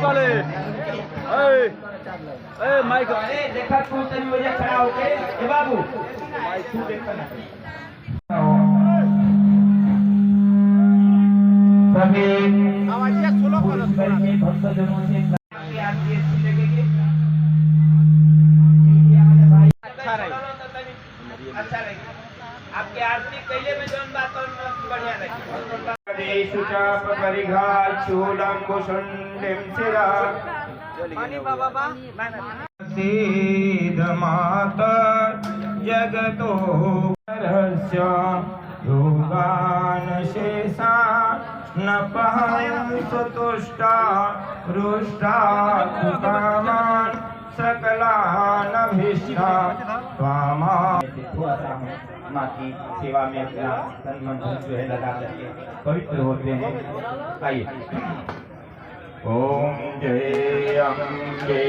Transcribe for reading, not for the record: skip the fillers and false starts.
वाले ए माइक देखा तू तेरी वजह खड़ा होके ए बाबू माइक तू देखा ना सभी आवाज़िया सोलो करके भक्तजनों से की आरती अच्छी लगेगी अच्छा रहेगी अच्छा रहेगी आपकी आरती कैले में जोन बात बढ़िया लगी सुचाप परिघात चूलम कुशुंडिम शिरा पानी बाबा सिद्ध माता जगतो रहस्य योगान शेषा न पहंस तुष्टा रुष्टा कामान सकलान भीष्टा त्वामा थोड़ा सा हम माँ की सेवा में अपना तन मन धन जो है लगा करके पवित्र होते हैं। आइए। ओम जय अम्बे।